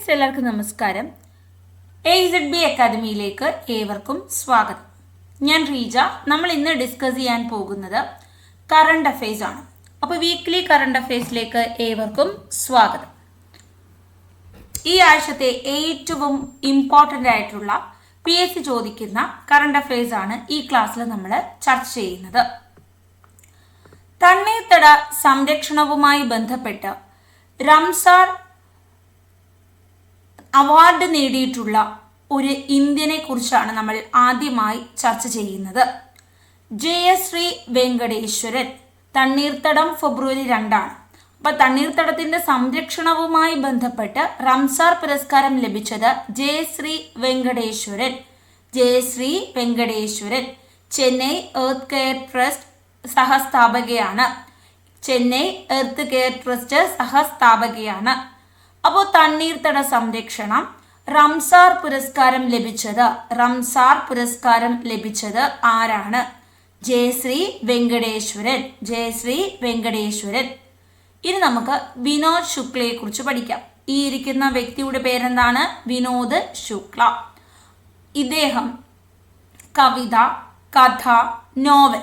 Friends, എല്ലാവർക്കും നമസ്കാരം. AZB അക്കാദമിയിലേക്ക് ഏവർക്കും സ്വാഗതം. ഞാൻ റീജ. നമ്മൾ ഇന്ന് ഡിസ്കസ് ചെയ്യാൻ പോകുന്നത് കറണ്ട് അഫയേഴ്സ് ആണ്. അപ്പോൾ വീക്ക്ലി കറണ്ട് അഫയേഴ്സിലേക്ക് ഏവർക്കും സ്വാഗതം. ഈ ആഴ്ചത്തെ ഏറ്റവും ഇമ്പോർട്ടൻ്റ് ആയിട്ടുള്ള PSC ചോദിക്കുന്ന കറണ്ട് അഫയേഴ്സ് ആണ് ഈ ക്ലാസ്സിൽ നമ്മൾ ചർച്ച ചെയ്യുന്നത്. തണ്ണീർത്തട സംരക്ഷണവുമായി ബന്ധപ്പെട്ട് റംസാർ അവാർഡ് നേടിയിട്ടുള്ള ഒരു ഇന്ത്യനെ കുറിച്ചാണ് നമ്മൾ ആദ്യമായി ചർച്ച ചെയ്യുന്നത്. ജയശ്രീ വെങ്കടേശ്വരൻ. തണ്ണീർത്തടം ഫെബ്രുവരി 2 ആണ്. അപ്പൊ തണ്ണീർത്തടത്തിന്റെ സംരക്ഷണവുമായി ബന്ധപ്പെട്ട് റംസാർ പുരസ്കാരം ലഭിച്ചത് Jayashree Venkateswaran. Jayashree Venkateswaran Chennai earth care trust സഹസ്ഥാപകയാണ്. ചെന്നൈ എർത്ത് കെയർ ട്രസ്റ്റ് സഹസ്ഥാപകയാണ്. അപ്പോൾ തണ്ണീർത്തട സംരക്ഷണം റംസാർ പുരസ്കാരം ലഭിച്ചത് ആരാണ്? ജയശ്രീ വെങ്കടേശ്വരൻ. ജയശ്രീ വെങ്കടേശ്വരൻ. ഇനി നമുക്ക് വിനോദ് ശുക്ലയെ കുറിച്ച് പഠിക്കാം. ഈ ഇരിക്കുന്ന വ്യക്തിയുടെ പേരെന്താണ്? വിനോദ് ശുക്ല. ഇദ്ദേഹം കവിത, കഥ, നോവൽ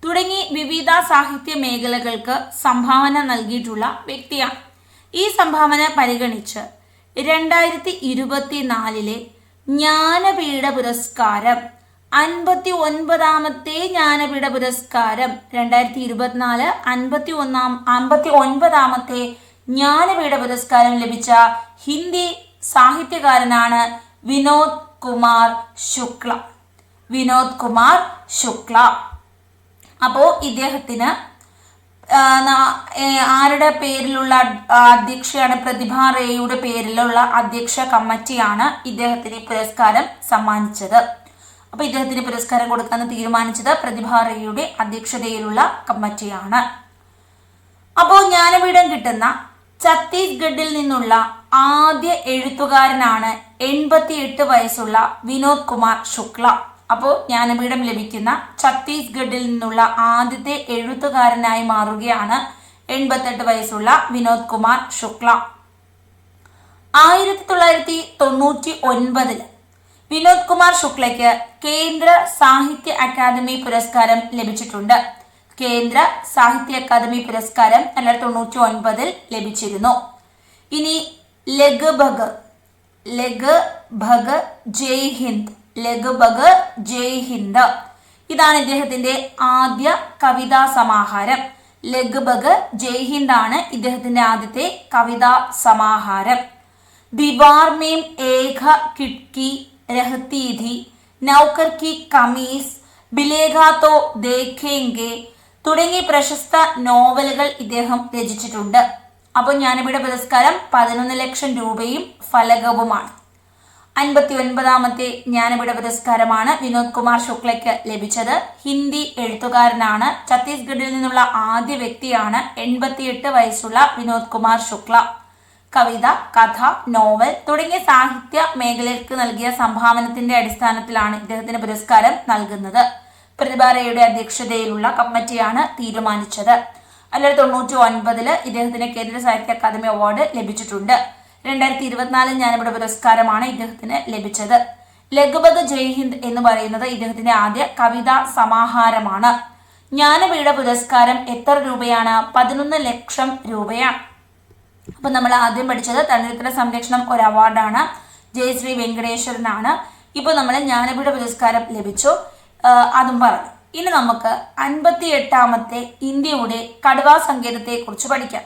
തുടങ്ങി വിവിധ സാഹിത്യ മേഖലകൾക്ക് സംഭാവന നൽകിയിട്ടുള്ള വ്യക്തിയാണ്. ഈ സംഭാവന പരിഗണിച്ച് 2024 ജ്ഞാനപീഠ പുരസ്കാരം 59ാമത്തെ ജ്ഞാനപീഠ പുരസ്കാരം 2024 59ാമത്തെ ജ്ഞാനപീഠ പുരസ്കാരം ലഭിച്ച ഹിന്ദി സാഹിത്യകാരനാണ് വിനോദ് കുമാർ ശുക്ല. വിനോദ് കുമാർ ശുക്ല. അപ്പോൾ ഇദ്ദേഹത്തിന് ആരുടെ പേരിലുള്ള അധ്യക്ഷയാണ്? പ്രതിഭ റേയുടെ പേരിലുള്ള അധ്യക്ഷ കമ്മിറ്റിയാണ് ഇദ്ദേഹത്തിന് പുരസ്കാരം സമ്മാനിച്ചത്. അപ്പോൾ ഇദ്ദേഹത്തിന് പുരസ്കാരം കൊടുക്കാൻ തീരുമാനിച്ചത് പ്രതിഭ റേയുടെ അധ്യക്ഷതയിലുള്ള കമ്മിറ്റിയാണ്. അപ്പോൾ ജ്ഞാനപീഠം കിട്ടുന്ന ഛത്തീസ്ഗഡിൽ നിന്നുള്ള ആദ്യ എഴുത്തുകാരനാണ് 88 വയസ്സുള്ള വിനോദ് കുമാർ ശുക്ല. അപ്പോൾ ജ്ഞാനപീഠം ലഭിക്കുന്ന ഛത്തീസ്ഗഡിൽ നിന്നുള്ള ആദ്യത്തെ എഴുത്തുകാരനായി മാറുകയാണ് 88 വയസ്സുള്ള വിനോദ് കുമാർ ശുക്ല. 1999 വിനോദ് കുമാർ ശുക്ലയ്ക്ക് കേന്ദ്ര സാഹിത്യ അക്കാദമി പുരസ്കാരം ലഭിച്ചിട്ടുണ്ട്. കേന്ദ്ര സാഹിത്യ അക്കാദമി പുരസ്കാരം 1999 ലഭിച്ചിരുന്നു. ഇനി ലഗ്ഭഗ് ജയ് ഹിന്ദ്. ലഗ്ഭഗ് ജയ് ഹിന്ദ് ഇതാണ് ഇദ്ദേഹത്തിന്റെ ആദ്യ കവിതാ സമാഹാരം. ലഗ്ഭഗ് ജയ് ഹിന്ദ് ആണ് ഇദ്ദേഹത്തിന്റെ ആദ്യത്തെ കവിതാ സമാഹാരം. ദീവാർ മേം ഏക ഖിഡ്കി രഹ്തി ഥി, നൗകർ കി കമീസ്, ബിലേഗാ തോ ദേഖേംഗെ തുടങ്ങി പ്രശസ്ത നോവലുകൾ ഇദ്ദേഹം രചിച്ചിട്ടുണ്ട്. അപ്പോൾ ജ്ഞാനപീഠ പുരസ്കാരം 11 ലക്ഷം രൂപയും ഫലകവുമാണ്. 59ാമത്തെ ജ്ഞാനപീഠ പുരസ്കാരമാണ് വിനോദ് കുമാർ ശുക്ലയ്ക്ക് ലഭിച്ചത്. ഹിന്ദി എഴുത്തുകാരനാണ്. ഛത്തീസ്ഗഡിൽ നിന്നുള്ള ആദ്യ വ്യക്തിയാണ് 88 വയസ്സുള്ള വിനോദ് കുമാർ ശുക്ല. കവിത, കഥ, നോവൽ തുടങ്ങിയ സാഹിത്യ മേഖലയ്ക്ക് നൽകിയ സംഭാവനത്തിന്റെ അടിസ്ഥാനത്തിലാണ് ഇദ്ദേഹത്തിന് പുരസ്കാരം നൽകുന്നത്. പ്രതിഭ റേയുടെ അധ്യക്ഷതയിലുള്ള കമ്മിറ്റിയാണ് തീരുമാനിച്ചത്. 1999 ഇദ്ദേഹത്തിന് കേന്ദ്ര സാഹിത്യ അക്കാദമി അവാർഡ് ലഭിച്ചിട്ടുണ്ട്. 2024 ജ്ഞാനപീഠ പുരസ്കാരമാണ് ഇദ്ദേഹത്തിന് ലഭിച്ചത്. ലഗ്ഭഗ് ജയ് ഹിന്ദ് എന്ന് പറയുന്നത് ഇദ്ദേഹത്തിന്റെ ആദ്യ കവിതാ സമാഹാരമാണ്. ജ്ഞാനപീഠ പുരസ്കാരം എത്ര രൂപയാണ്? 11 ലക്ഷം രൂപയാണ്. അപ്പൊ നമ്മൾ ആദ്യം പഠിച്ചത് തണ്ണീർത്തട സംരക്ഷണം ഒരു അവാർഡാണ്. ജയശ്രീ വെങ്കടേശ്വരനാണ്. ഇപ്പോൾ നമ്മൾ ജ്ഞാനപീഠ പുരസ്കാരം ലഭിച്ചു, അതും പറഞ്ഞു. ഇനി നമുക്ക് 58ാമത്തെ ഇന്ത്യയുടെ കടുവാ സങ്കേതത്തെ കുറിച്ച് പഠിക്കാം.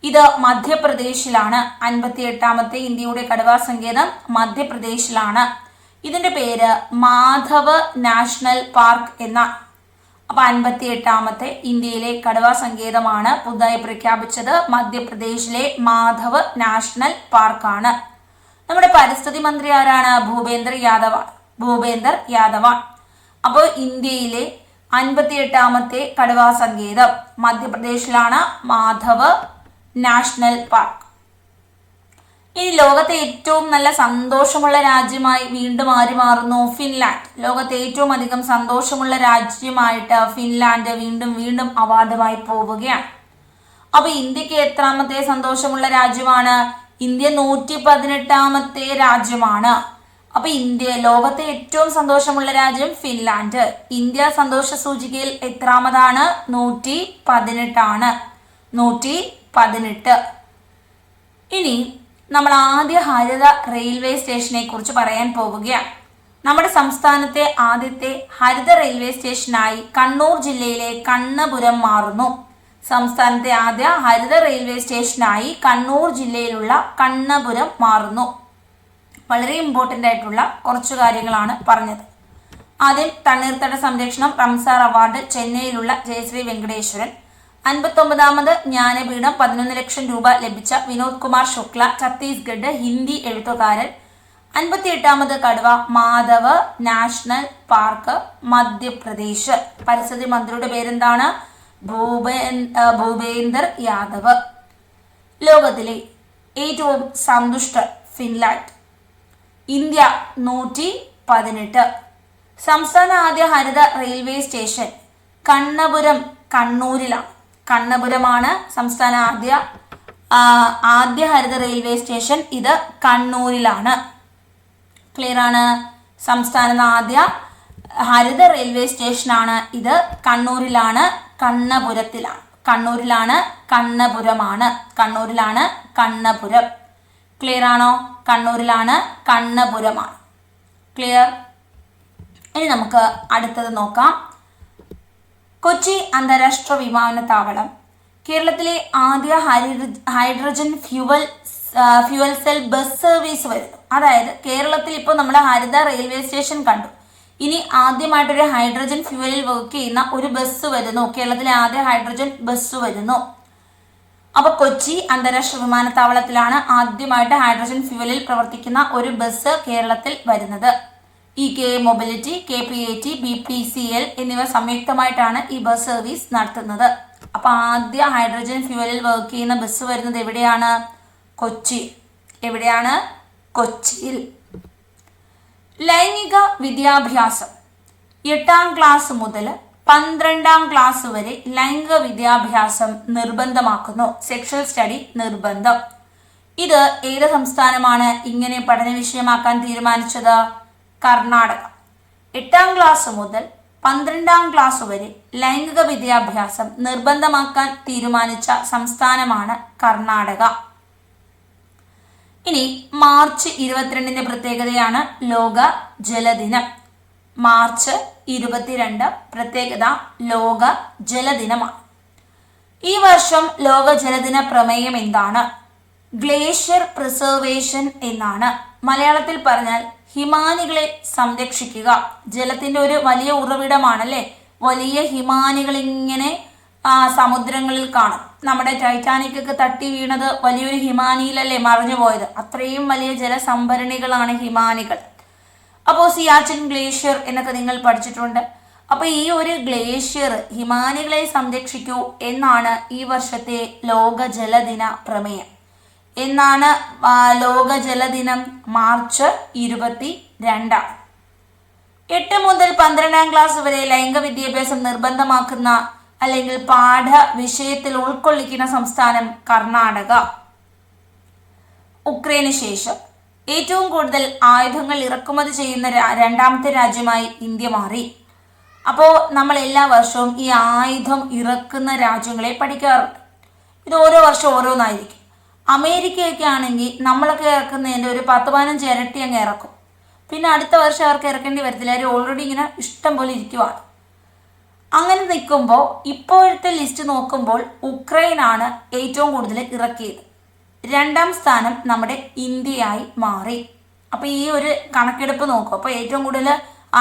ഇത് മധ്യപ്രദേശിലാണ്. 58ാമത്തെ ഇന്ത്യയുടെ കടുവാ സങ്കേതം മധ്യപ്രദേശിലാണ്. ഇതിന്റെ പേര് മാധവ് നാഷണൽ പാർക്ക് എന്നാണ്. അപ്പൊ 58ാമത്തെ ഇന്ത്യയിലെ കടുവാ സങ്കേതമാണ് പുതുതായി പ്രഖ്യാപിച്ചത്. മധ്യപ്രദേശിലെ മാധവ് നാഷണൽ പാർക്കാണ്. നമ്മുടെ പരിസ്ഥിതി മന്ത്രി ആരാണ്? ഭൂപേന്ദർ യാദവാണ്. അപ്പോൾ ഇന്ത്യയിലെ 58ാമത്തെ കടുവാ സങ്കേതം മധ്യപ്രദേശിലാണ്, മാധവ് നാഷണൽ പാർക്ക്. ഇനി ലോകത്തെ ഏറ്റവും നല്ല സന്തോഷമുള്ള രാജ്യമായി വീണ്ടും ആര് മാറുന്നു? ഫിൻലാൻഡ്. ലോകത്തെ ഏറ്റവും അധികം സന്തോഷമുള്ള രാജ്യമായിട്ട് ഫിൻലാൻഡ് വീണ്ടും അവാർഡുമായി പോവുകയാണ്. അപ്പൊ ഇന്ത്യക്ക് എത്രാമത്തെ സന്തോഷമുള്ള രാജ്യമാണ്? ഇന്ത്യ 118ാമത്തെ രാജ്യമാണ്. അപ്പൊ ലോകത്തെ ഏറ്റവും സന്തോഷമുള്ള രാജ്യം ഫിൻലാൻഡ്. ഇന്ത്യ സന്തോഷ സൂചികയിൽ എത്രാമതാണ്? 118 ആണ്. 118. ഇനി നമ്മൾ ആദ്യ ഹരിത റെയിൽവേ സ്റ്റേഷനെ കുറിച്ച് പറയാൻ പോവുകയാണ്. നമ്മുടെ സംസ്ഥാനത്തെ ആദ്യത്തെ ഹരിത റെയിൽവേ സ്റ്റേഷനായി കണ്ണൂർ ജില്ലയിലെ കണ്ണപുരം മാറുന്നു. സംസ്ഥാനത്തെ ആദ്യ ഹരിത റെയിൽവേ സ്റ്റേഷനായി കണ്ണൂർ ജില്ലയിലുള്ള കണ്ണപുരം മാറുന്നു. വളരെ ഇമ്പോർട്ടൻ്റ് ആയിട്ടുള്ള കുറച്ച് കാര്യങ്ങളാണ് പറഞ്ഞത്. ആദ്യം തണ്ണീർത്തട സംരക്ഷണം റംസാർ അവാർഡ് ചെന്നൈയിലുള്ള ജയശ്രീ വെങ്കടേശ്വരൻ. 59ാമത് ജ്ഞാനപീഠം 11 ലക്ഷം രൂപ ലഭിച്ച വിനോദ് കുമാർ ശുക്ല ഛത്തീസ്ഗഡ് ഹിന്ദി എഴുത്തുകാരൻ. 58ാമത് കടുവ മാധവ് നാഷണൽ പാർക്ക് മധ്യപ്രദേശ്. പരിസ്ഥിതി മന്ത്രിയുടെ പേരെന്താണ്? ഭൂപേന്ദർ യാദവ്. ലോകത്തിലെ ഏറ്റവും സന്തുഷ്ട ഫിൻലാൻഡ്. ഇന്ത്യ 118. സംസ്ഥാന ആദ്യ ഹരിത റെയിൽവേ സ്റ്റേഷൻ കണ്ണപുരം കണ്ണൂരിലാണ്. കണ്ണപുരമാണ് സംസ്ഥാന ആദ്യ ഹരിത റെയിൽവേ സ്റ്റേഷൻ. ഇത് കണ്ണൂരിലാണ്. ക്ലിയർ ആണ്? സംസ്ഥാന ആദ്യ ഹരിത റെയിൽവേ സ്റ്റേഷനാണ് ഇത്. കണ്ണൂരിലാണ്, കണ്ണപുരത്തിലാണ്. കണ്ണൂരിലാണ്, കണ്ണപുരമാണ്. കണ്ണൂരിലാണ്, കണ്ണപുരം. ക്ലിയർ ആണോ? കണ്ണൂരിലാണ്, കണ്ണപുരമാണ്. ക്ലിയർ? ഇനി നമുക്ക് അടുത്തത് നോക്കാം. കൊച്ചി അന്താരാഷ്ട്ര വിമാനത്താവളം കേരളത്തിലെ ആദ്യ hydrogen fuel cell bus service വരുന്നു. അതായത് കേരളത്തിൽ ഇപ്പോൾ നമ്മൾ ഹരിത റെയിൽവേ സ്റ്റേഷൻ കണ്ടു. ഇനി ആദ്യമായിട്ടൊരു ഹൈഡ്രജൻ ഫ്യൂവലിൽ വർക്ക് ചെയ്യുന്ന ഒരു ബസ് വരുന്നു. കേരളത്തിലെ ആദ്യ ഹൈഡ്രജൻ ബസ് വരുന്നു. അപ്പൊ കൊച്ചി അന്താരാഷ്ട്ര വിമാനത്താവളത്തിലാണ് ആദ്യമായിട്ട് ഹൈഡ്രജൻ ഫ്യൂവലിൽ പ്രവർത്തിക്കുന്ന ഒരു ബസ് കേരളത്തിൽ വരുന്നത്. EK മൊബിലിറ്റി, KPAT, BPCL എന്നിവ സംയുക്തമായിട്ടാണ് ഈ ബസ് സർവീസ് നടത്തുന്നത്. അപ്പൊ ആദ്യ ഹൈഡ്രജൻ ഫ്യൂവലിൽ വർക്ക് ചെയ്യുന്ന ബസ് വരുന്നത് എവിടെയാണ്? കൊച്ചി. എവിടെയാണ്? കൊച്ചിയിൽ. ലൈംഗിക വിദ്യാഭ്യാസം 8ാം ക്ലാസ് മുതൽ 12ാം ക്ലാസ് വരെ ലൈംഗിക വിദ്യാഭ്യാസം നിർബന്ധമാക്കുന്നു. സെക്ഷൽ സ്റ്റഡി നിർബന്ധം. ഇത് ഏത് സംസ്ഥാനമാണ് ഇങ്ങനെ പഠന വിഷയമാക്കാൻ തീരുമാനിച്ചത്? കർണാടക. 8ാം ക്ലാസ് മുതൽ 12ാം ക്ലാസ് വരെ ലൈംഗിക വിദ്യാഭ്യാസം നിർബന്ധമാക്കാൻ തീരുമാനിച്ച സംസ്ഥാനമാണ് കർണാടക. ഇനി മാർച്ച് 22 പ്രത്യേകതയാണ് ലോക ജലദിനം. മാർച്ച് 22 പ്രത്യേകത ലോക ജലദിനമാണ്. ഈ വർഷം ലോക ജലദിന പ്രമേയം എന്താണ്? ഗ്ലേഷ്യർ പ്രിസർവേഷൻ എന്നാണ്. മലയാളത്തിൽ പറഞ്ഞാൽ ഹിമാനികളെ സംരക്ഷിക്കുക. ജലത്തിന്റെ ഒരു വലിയ ഉറവിടമാണല്ലേ. വലിയ ഹിമാനികൾ ഇങ്ങനെ സമുദ്രങ്ങളിൽ കാണും. നമ്മുടെ ടൈറ്റാനിക് ഒക്കെ തട്ടി വീണത് വലിയൊരു ഹിമാനിയിലല്ലേ മറിഞ്ഞു പോയത്. അത്രയും വലിയ ജലസംഭരണികളാണ് ഹിമാനികൾ. അപ്പോൾ സിയാച്ചിൻ ഗ്ലേഷ്യർ എന്നൊക്കെ നിങ്ങൾ പഠിച്ചിട്ടുണ്ട്. അപ്പൊ ഈ ഒരു ഗ്ലേഷ്യർ ഹിമാനികളെ സംരക്ഷിക്കൂ എന്നാണ് ഈ വർഷത്തെ ലോക ജലദിന പ്രമേയം. എന്നാണ് ലോക ജലദിനം? മാർച്ച് 22. 8 മുതൽ 12ാം ക്ലാസ് വരെ ലൈംഗിക വിദ്യാഭ്യാസം നിർബന്ധമാക്കുന്ന അല്ലെങ്കിൽ പാഠ വിഷയത്തിൽ ഉൾക്കൊള്ളിക്കുന്ന സംസ്ഥാനം കർണാടക. ഉക്രൈന് ശേഷം ഏറ്റവും കൂടുതൽ ആയുധങ്ങൾ ഇറക്കുമതി ചെയ്യുന്ന 2ാമത്തെ രാജ്യമായി ഇന്ത്യ മാറി. അപ്പോൾ നമ്മൾ എല്ലാ വർഷവും ഈ ആയുധം ഇറക്കുന്ന രാജ്യങ്ങളെ പഠിക്കാറുണ്ട്. ഇത് ഓരോ വർഷം ഓരോന്നായിരിക്കും. അമേരിക്കയൊക്കെ ആണെങ്കിൽ നമ്മളൊക്കെ ഇറക്കുന്നതിൻ്റെ ഒരു 10-15 ഇരട്ടി അങ്ങ് ഇറക്കും. പിന്നെ അടുത്ത വർഷം അവർക്ക് ഇറക്കേണ്ടി വരത്തില്ല. അവർ ഓൾറെഡി ഇങ്ങനെ ഇഷ്ടം പോലെ ഇരിക്കുവാണ്. അങ്ങനെ നിൽക്കുമ്പോൾ ഇപ്പോഴത്തെ ലിസ്റ്റ് നോക്കുമ്പോൾ ഉക്രൈനാണ് ഏറ്റവും കൂടുതൽ ഇറക്കിയത്. 2ാം സ്ഥാനം നമ്മുടെ ഇന്ത്യയായി മാറി. അപ്പോൾ ഈ ഒരു കണക്കെടുപ്പ് നോക്കും. അപ്പോൾ ഏറ്റവും കൂടുതൽ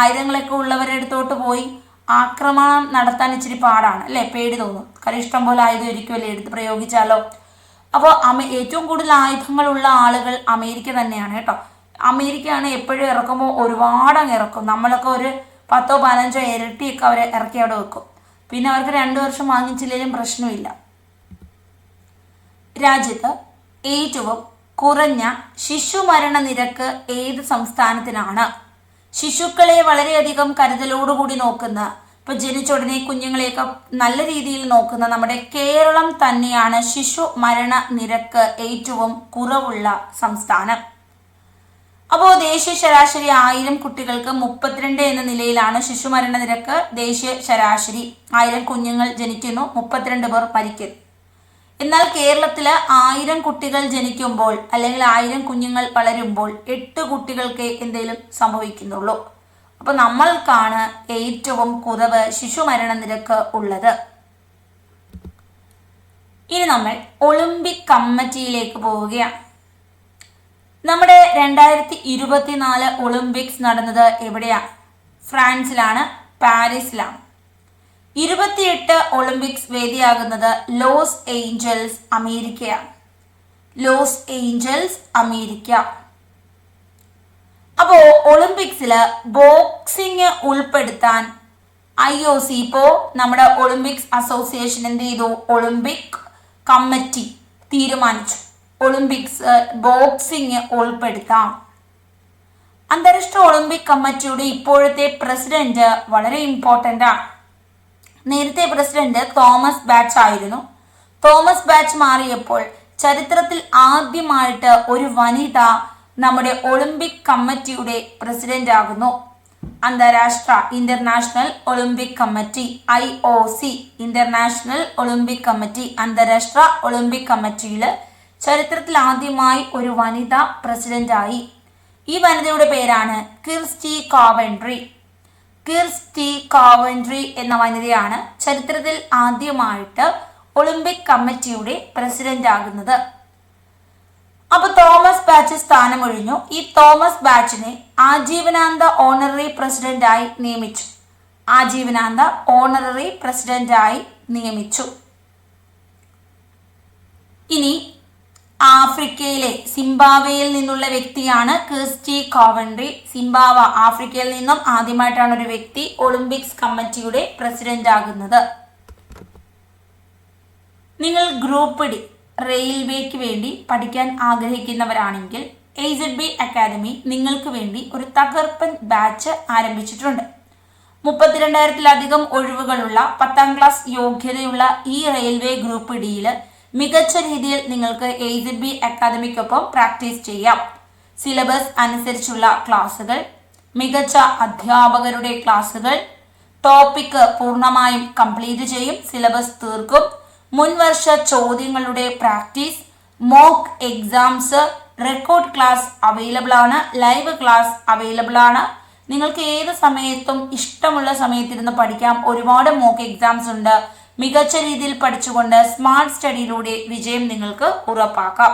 ആയുധങ്ങളൊക്കെ ഉള്ളവരുടെ അടുത്തോട്ട് പോയി ആക്രമണം നടത്താൻ ഇച്ചിരി പാടാണ് അല്ലേ. പേടി തോന്നും. കാര്യം ഇഷ്ടം പോലെ ആയുധം ഇരിക്കുമല്ലേ, എടുത്ത് പ്രയോഗിച്ചാലോ. അപ്പോൾ ഏറ്റവും കൂടുതൽ ആയുധങ്ങളുള്ള ആളുകൾ അമേരിക്ക തന്നെയാണ് കേട്ടോ. അമേരിക്കയാണ് എപ്പോഴും ഇറക്കുമ്പോൾ ഒരുപാട് അങ്ങ് ഇറക്കും. നമ്മളൊക്കെ ഒരു 10-15 ഇരട്ടിയൊക്കെ അവർ ഇറക്കി അവിടെ വെക്കും. പിന്നെ അവർക്ക് 2 വർഷം വാങ്ങിച്ചില്ലെങ്കിലും പ്രശ്നമില്ല. രാജ്യത്ത് ഏറ്റവും കുറഞ്ഞ ശിശുമരണ നിരക്ക് ഏത് സംസ്ഥാനത്തിനാണ്? ശിശുക്കളെ വളരെയധികം കരുതലോടുകൂടി നോക്കുന്ന, ഇപ്പോൾ ജനിച്ച ഉടനെ കുഞ്ഞുങ്ങളെയൊക്കെ നല്ല രീതിയിൽ നോക്കുന്ന നമ്മുടെ കേരളം തന്നെയാണ് ശിശു മരണ നിരക്ക് ഏറ്റവും കുറവുള്ള സംസ്ഥാനം. അപ്പോൾ ദേശീയ ശരാശരി 1000 കുട്ടികൾക്ക് 32 എന്ന നിലയിലാണ് ശിശുമരണ നിരക്ക്. ദേശീയ ശരാശരി 1000 കുഞ്ഞുങ്ങൾ ജനിക്കുന്നു, 32 പേർ മരിക്കുന്നു. എന്നാൽ കേരളത്തിൽ 1000 കുട്ടികൾ ജനിക്കുമ്പോൾ അല്ലെങ്കിൽ 1000 കുഞ്ഞുങ്ങൾ വളരുമ്പോൾ 8 കുട്ടികൾക്ക് എന്തെങ്കിലും സംഭവിക്കുന്നുള്ളൂ. അപ്പൊ നമ്മൾക്കാണ് ഏറ്റവും കുറവ് ശിശുമരണ നിരക്ക് ഉള്ളത്. ഇനി നമ്മൾ ഒളിമ്പിക് കമ്മിറ്റിയിലേക്ക് പോവുകയാണ്. നമ്മുടെ 2024 ഒളിമ്പിക്സ് നടന്നത് എവിടെയാണ്? ഫ്രാൻസിലാണ്, പാരീസിലാണ്. 28 ഒളിമ്പിക്സ് വേദിയാകുന്നത് ലോസ് ഏഞ്ചൽസ്, അമേരിക്കയാണ്. Los Angeles, America. അപ്പോൾ ഒളിമ്പിക്സിൽ ബോക്സിംഗ് ഉൾപ്പെടുത്താൻ IOC ഇപ്പോൾ നമ്മുടെ ഒളിമ്പിക്സ് അസോസിയേഷൻ എന്ത് ചെയ്തു? ഒളിമ്പിക് കമ്മിറ്റി തീരുമാനിച്ചു ഒളിമ്പിക്സ് ബോക്സിംഗ് ഉൾപ്പെടുത്താം. അന്താരാഷ്ട്ര ഒളിമ്പിക് കമ്മിറ്റിയുടെ ഇപ്പോഴത്തെ പ്രസിഡന്റ് വളരെ ഇമ്പോർട്ടൻ്റ് ആണ്. നേരത്തെ പ്രസിഡന്റ് തോമസ് ബാച്ച് ആയിരുന്നു. തോമസ് ബാച്ച് മാറിയപ്പോൾ ചരിത്രത്തിൽ ആദ്യമായിട്ട് ഒരു വനിത നമ്മുടെ ഒളിമ്പിക് കമ്മിറ്റിയുടെ പ്രസിഡന്റ് ആകുന്നു. അന്താരാഷ്ട്ര international Olympic committee IOC, international Olympic committee, അന്താരാഷ്ട്ര ഒളിമ്പിക് കമ്മിറ്റിയിൽ ചരിത്രത്തിൽ ആദ്യമായി ഒരു വനിത പ്രസിഡന്റായി. ഈ വനിതയുടെ പേരാണ് കിർസ്റ്റി കോവൻട്രി. കിർസ്റ്റി കോവൻട്രി എന്ന വനിതയാണ് ചരിത്രത്തിൽ ആദ്യമായിട്ട് ഒളിമ്പിക് കമ്മിറ്റിയുടെ പ്രസിഡന്റ് ആകുന്നത്. അപ്പൊ തോമസ് ബാച്ച് സ്ഥാനമൊഴിഞ്ഞു. ഈ തോമസ് ബാച്ചിനെ ആജീവനാന്ത ഓണററി പ്രസിഡന്റായി നിയമിച്ചു. ആജീവനാന്ത ഓണററി പ്രസിഡന്റായി നിയമിച്ചു. ഇനി ആഫ്രിക്കയിലെ സിംബാബ്വേയിൽ നിന്നുള്ള വ്യക്തിയാണ് കിർസ്റ്റി കോവൻട്രി. ആഫ്രിക്കയിൽ നിന്നും ആദ്യമായിട്ടാണ് ഒരു വ്യക്തി ഒളിമ്പിക്സ് കമ്മിറ്റിയുടെ പ്രസിഡന്റ് ആകുന്നത്. നിങ്ങൾ ഗ്രൂപ്പ് ഡി റെയിൽവേക്ക് വേണ്ടി പഠിക്കാൻ ആഗ്രഹിക്കുന്നവരാണെങ്കിൽ AZB അക്കാദമി നിങ്ങൾക്ക് വേണ്ടി ഒരു തകർപ്പൻ ബാച്ച് ആരംഭിച്ചിട്ടുണ്ട്. 32,000-ലധികം ഒഴിവുകളുള്ള 10ാം ക്ലാസ് യോഗ്യതയുള്ള ഈ റെയിൽവേ ഗ്രൂപ്പ് ഡിയിൽ മികച്ച രീതിയിൽ നിങ്ങൾക്ക് AZB അക്കാദമിക്കൊപ്പം പ്രാക്ടീസ് ചെയ്യാം. സിലബസ് അനുസരിച്ചുള്ള ക്ലാസുകൾ, മികച്ച അധ്യാപകരുടെ ക്ലാസുകൾ, ടോപ്പിക് പൂർണ്ണമായും കംപ്ലീറ്റ് ചെയ്യും, സിലബസ് തീർക്കും, മുൻവർഷ ചോദ്യങ്ങളുടെ practice, mock exams, record class available ആണ്, ലൈവ് ക്ലാസ് അവൈലബിൾ ആണ്. നിങ്ങൾക്ക് ഏത് സമയത്തും ഇഷ്ടമുള്ള സമയത്തിരുന്ന് പഠിക്കാം. ഒരുപാട് മോക്ക് എക്സാംസ് ഉണ്ട്. മികച്ച രീതിയിൽ പഠിച്ചുകൊണ്ട് സ്മാർട്ട് സ്റ്റഡിയിലൂടെ വിജയം നിങ്ങൾക്ക് ഉറപ്പാക്കാം.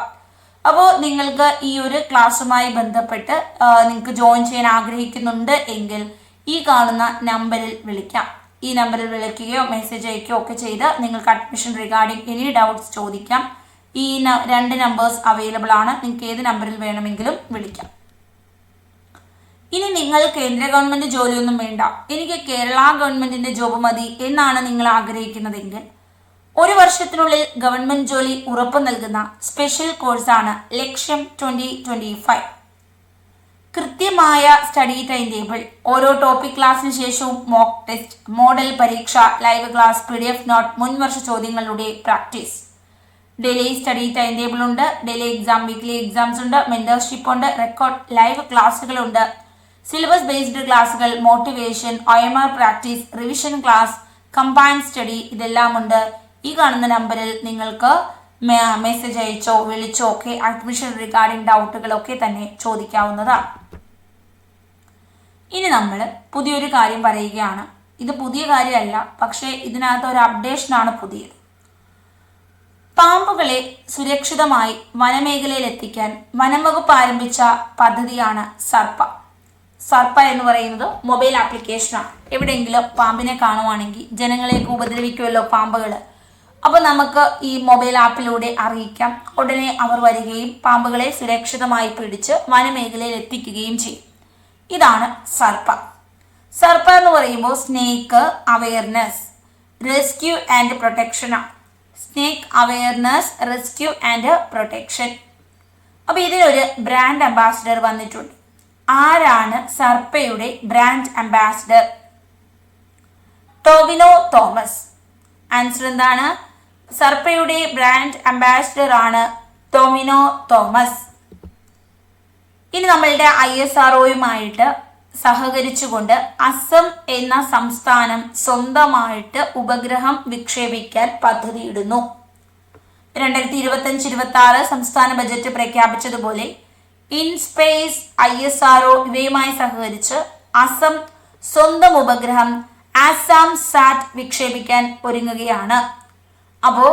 അപ്പോൾ നിങ്ങൾക്ക് ഈ ഒരു ക്ലാസ്സുമായി ബന്ധപ്പെട്ട് നിങ്ങൾക്ക് ജോയിൻ ചെയ്യാൻ ആഗ്രഹിക്കുന്നുണ്ട് എങ്കിൽ ഈ കാണുന്ന നമ്പറിൽ വിളിക്കാം. ഈ നമ്പറിൽ വിളിക്കുകയോ മെസ്സേജ് അയക്കുകയോ ഒക്കെ ചെയ്ത് നിങ്ങൾക്ക് അഡ്മിഷൻ റിഗാർഡിംഗ് എനി ഡൗട്ട്സ് ചോദിക്കാം. ഈ 2 നമ്പേഴ്സ് അവൈലബിൾ ആണ്. നിങ്ങൾക്ക് ഏത് നമ്പറിൽ വേണമെങ്കിലും വിളിക്കാം. ഇനി നിങ്ങൾ കേന്ദ്ര ഗവൺമെന്റ് ജോലിയൊന്നും വേണ്ട, എനിക്ക് കേരള ഗവൺമെന്റിന്റെ ജോബ് മതി എന്നാണ് നിങ്ങൾ ആഗ്രഹിക്കുന്നതെങ്കിൽ 1 വർഷത്തിനുള്ളിൽ ഗവൺമെന്റ് ജോലി ഉറപ്പു നൽകുന്ന സ്പെഷ്യൽ കോഴ്സാണ് ലക്ഷ്യം 2025. കൃത്യമായ സ്റ്റഡി ടൈം ടേബിൾ, ഓരോ ടോപ്പിക് ക്ലാസ്സിന് ശേഷവും മോക്ക് ടെസ്റ്റ്, മോഡൽ പരീക്ഷ, ലൈവ് ക്ലാസ്, PDF നോട്ട്, മുൻവർഷ ചോദ്യങ്ങളുടെ practice. Daily study time table ഉണ്ട്, ഡെയിലി എക്സാം, വീക്ക്ലി എക്സാംസ് ഉണ്ട്, മെന്റർഷിപ്പ് ഉണ്ട്, റെക്കോർഡ് ലൈവ് ക്ലാസ്സുകളുണ്ട്, സിലബസ് ബേസ്ഡ് ക്ലാസ്സുകൾ, motivation, OMR practice, revision class, combined study, ഇതെല്ലാം ഉണ്ട്. ഈ കാണുന്ന നമ്പറിൽ നിങ്ങൾക്ക് മെസ്സേജ് അയച്ചോ വിളിച്ചോ ഒക്കെ അഡ്മിഷൻ റിഗാർഡിംഗ് ഡൗട്ടുകളൊക്കെ തന്നെ ചോദിക്കാവുന്നതാണ്. ഇനി നമ്മൾ പുതിയൊരു കാര്യം പറയുകയാണ്. ഇത് പുതിയ കാര്യമല്ല, പക്ഷേ ഇതിനകത്ത് ഒരു അപ്ഡേഷനാണ് പുതിയത്. പാമ്പുകളെ സുരക്ഷിതമായി വനമേഖലയിൽ എത്തിക്കാൻ വനംവകുപ്പ് ആരംഭിച്ച പദ്ധതിയാണ് സർപ്പ. സർപ്പ എന്ന് പറയുന്നത് മൊബൈൽ ആപ്ലിക്കേഷനാണ്. എവിടെയെങ്കിലും പാമ്പിനെ കാണുവാണെങ്കിൽ ജനങ്ങളെയൊക്കെ ഉപദ്രവിക്കുമല്ലോ പാമ്പുകൾ. അപ്പോൾ നമുക്ക് ഈ മൊബൈൽ ആപ്പിലൂടെ അറിയിക്കാം. ഉടനെ അവർ വരികയും പാമ്പുകളെ സുരക്ഷിതമായി പിടിച്ച് വനമേഖലയിൽ എത്തിക്കുകയും ചെയ്യും. ഇതാണ് സർപ്പ. സർപ്പ എന്ന് പറയുമ്പോൾ snake awareness, rescue and protection. Snake awareness, rescue and protection. അപ്പോൾ ഇതിനൊരു ബ്രാൻഡ് അംബാസിഡർ വന്നിട്ടുണ്ട്. ആരാണ് സർപ്പയുടെ brand ambassador? Tovino Thomas. Answer എന്താണ്? സർപ്പയുടെ ബ്രാൻഡ് അംബാസിഡർ ആണ് ടോവിനോ തോമസ്. ഇനി നമ്മളുടെ ISROയുമായിട്ട് സഹകരിച്ചുകൊണ്ട് അസം എന്ന സംസ്ഥാനം സ്വന്തമായിട്ട് ഉപഗ്രഹം വിക്ഷേപിക്കാൻ പദ്ധതിയിടുന്നു. 2025-26 സംസ്ഥാന ബജറ്റ് പ്രഖ്യാപിച്ചതുപോലെ ഇൻസ്പേസ്, ISRO ഇവയുമായി സഹകരിച്ച് അസം സ്വന്തം ഉപഗ്രഹം ആസാം സാറ്റ് വിക്ഷേപിക്കാൻ ഒരുങ്ങുകയാണ്. അപ്പോൾ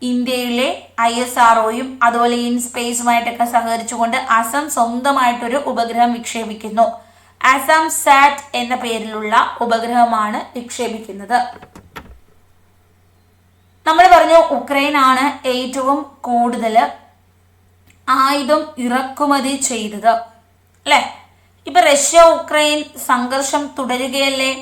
ഇന്ത്യയിലെ ISROയും അതുപോലെ ഇൻസ്പേസുമായിട്ടൊക്കെ സഹകരിച്ചുകൊണ്ട് അസം സ്വന്തമായിട്ടൊരു ഉപഗ്രഹം വിക്ഷേപിക്കുന്നു. ആസാം സാറ്റ് എന്ന പേരിലുള്ള ഉപഗ്രഹമാണ് വിക്ഷേപിക്കുന്നത്. നമ്മൾ പറഞ്ഞു ഉക്രൈനാണ് ഏറ്റവും കൂടുതൽ ആയുധം ഇറക്കുമതി ചെയ്തത് അല്ലേ? ഇപ്പൊ റഷ്യ ഉക്രൈൻ സംഘർഷം തുടരുകയല്ലേ?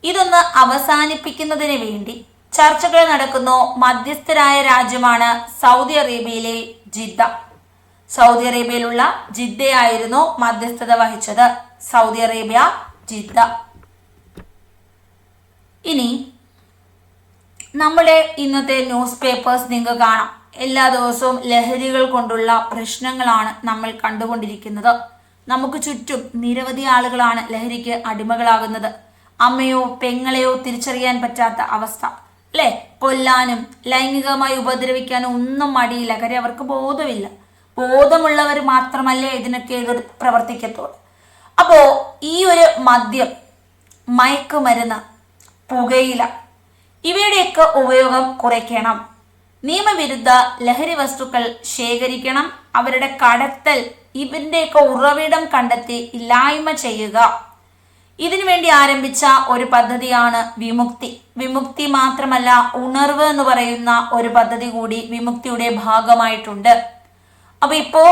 ഇതൊന്ന് അവസാനിപ്പിക്കുന്നതിന് വേണ്ടി ചർച്ചകൾ നടക്കുന്നു. മധ്യസ്ഥരായ രാജ്യമാണ് സൗദി അറേബ്യയിലെ ജിദ്ദ. സൗദി അറേബ്യയിലുള്ള ജിദ്ദയായിരുന്നു മധ്യസ്ഥത വഹിച്ചത്. Saudi Arabia, Jeddah. ഇനി നമ്മുടെ ഇന്നത്തെ ന്യൂസ് പേപ്പേഴ്സ് നിങ്ങൾക്ക് കാണാം. എല്ലാ ദിവസവും ലഹരികൾ കൊണ്ടുള്ള പ്രശ്നങ്ങളാണ് നമ്മൾ കണ്ടുകൊണ്ടിരിക്കുന്നത്. നമുക്ക് ചുറ്റും നിരവധി ആളുകളാണ് ലഹരിക്ക് അടിമകളാകുന്നത്. അമ്മയോ പെങ്ങളെയോ തിരിച്ചറിയാൻ പറ്റാത്ത അവസ്ഥ അല്ലേ? കൊല്ലാനും ലൈംഗികമായി ഉപദ്രവിക്കാനും ഒന്നും മടിയില്ല. കാര്യം അവർക്ക് ബോധമില്ല. ബോധമുള്ളവർ മാത്രമല്ലേ ഇതിനൊക്കെ എതിർ പ്രവർത്തിക്കത്തുള്ളൂ. അപ്പോൾ ഈ ഒരു മദ്യം, മയക്കുമരുന്ന്, പുകയില ഇവയുടെയൊക്കെ ഉപയോഗം കുറയ്ക്കണം. നിയമവിരുദ്ധ ലഹരി വസ്തുക്കൾ ശേഖരിക്കണം. അവരുടെ കടത്തൽ, ഇതിൻ്റെയൊക്കെ ഉറവിടം കണ്ടെത്തി ഇല്ലായ്മ ചെയ്യുക. ഇതിനുവേണ്ടി ആരംഭിച്ച ഒരു പദ്ധതിയാണ് വിമുക്തി. വിമുക്തി മാത്രമല്ല, ഉണർവ് എന്ന് പറയുന്ന ഒരു പദ്ധതി കൂടി വിമുക്തിയുടെ ഭാഗമായിട്ടുണ്ട്. അപ്പൊ ഇപ്പോ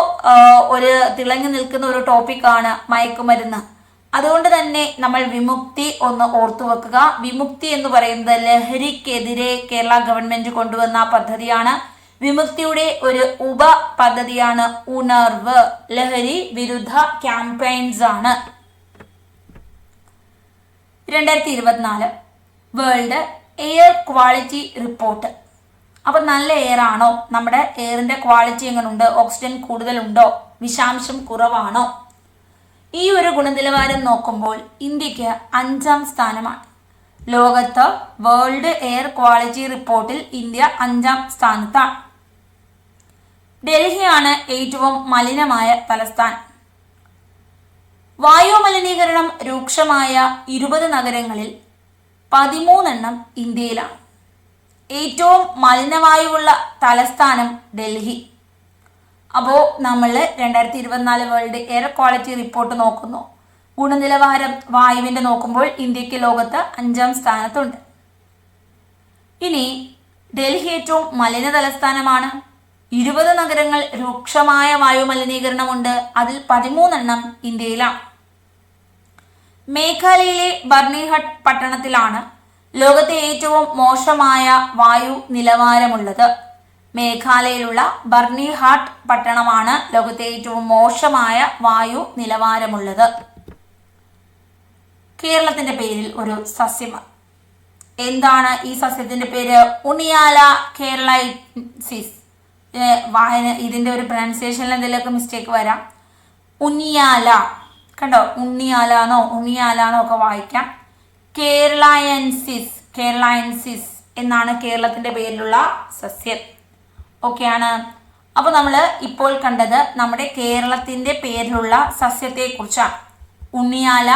ഒരു തിളങ്ങി നിൽക്കുന്ന ഒരു ടോപ്പിക്കാണ് മയക്കുമരുന്ന്. അതുകൊണ്ട് തന്നെ നമ്മൾ വിമുക്തി ഒന്ന് ഓർത്തു വെക്കുക. വിമുക്തി എന്ന് പറയുന്നത് ലഹരിക്കെതിരെ കേരള ഗവൺമെന്റ് കൊണ്ടുവന്ന പദ്ധതിയാണ്. വിമുക്തിയുടെ ഒരു ഉപ പദ്ധതിയാണ് ഉണർവ്. ലഹരി വിരുദ്ധ ക്യാമ്പയിൻസ് ആണ്. 2024 വേൾഡ് എയർ ക്വാളിറ്റി റിപ്പോർട്ട്. അപ്പൊ നല്ല എയർ ആണോ? നമ്മുടെ എയറിന്റെ ക്വാളിറ്റി എങ്ങനെയുണ്ട്? ഓക്സിജൻ കൂടുതലുണ്ടോ? വിഷാംശം കുറവാണോ? ഈ ഒരു ഗുണനിലവാരം നോക്കുമ്പോൾ ഇന്ത്യക്ക് 5ാം സ്ഥാനമാണ്. ലോകത്ത് വേൾഡ് എയർ ക്വാളിറ്റി റിപ്പോർട്ടിൽ ഇന്ത്യ 5ാം സ്ഥാനത്താണ്. ഡൽഹിയാണ് ഏറ്റവും മലിനമായ തലസ്ഥാനം. വായു മലിനീകരണം രൂക്ഷമായ 20 നഗരങ്ങളിൽ 13 ഇന്ത്യയിലാണ്. ഏറ്റവും മലിനവായുവുള്ള തലസ്ഥാനം ഡൽഹി. അപ്പോൾ നമ്മൾ 2024 വേൾഡ് എയർ ക്വാളിറ്റി റിപ്പോർട്ട് നോക്കുന്നു. ഗുണനിലവാരം വായുവിൻ്റെ നോക്കുമ്പോൾ ഇന്ത്യക്ക് ലോകത്ത് 5ാം സ്ഥാനത്തുണ്ട്. ഇനി ഡൽഹി ഏറ്റവും മലിന തലസ്ഥാനമാണ്. 20 നഗരങ്ങൾ രൂക്ഷമായ വായു മലിനീകരണമുണ്ട്. അതിൽ 13 ഇന്ത്യയിലാണ്. മേഘാലയയിലെ ബർണിഹട്ട് പട്ടണത്തിലാണ് ലോകത്തെ ഏറ്റവും മോശമായ വായു നിലവാരമുള്ളത്. മേഘാലയയിലുള്ള ബർണിഹാട്ട് പട്ടണമാണ് ലോകത്തെ ഏറ്റവും മോശമായ വായു നിലവാരമുള്ളത്. കേരളത്തിന്റെ പേരിൽ ഒരു സസ്യമാണ്. എന്താണ് ഈ സസ്യത്തിന്റെ പേര്? ഉണിയാല കേരളൈൻസിസ്. ഇതിന്റെ ഒരു പ്രൊനൗൺസിയേഷനിൽ എന്തെങ്കിലുമൊക്കെ മിസ്റ്റേക്ക് വരാം. ഉണിയാല, കണ്ടോ? ഉണ്ണിയാലാന്നോ ഉണിയാലാന്നോ ഒക്കെ വായിക്കാം. കേരളൈൻസിസ് എന്നാണ് കേരളത്തിന്റെ പേരിലുള്ള സസ്യം. ഓക്കെയാണ്. അപ്പോൾ നമ്മൾ ഇപ്പോൾ കണ്ടത് നമ്മുടെ കേരളത്തിന്റെ പേരിലുള്ള സസ്യത്തെ കുറിച്ചാണ്. ഉണ്ണിയാല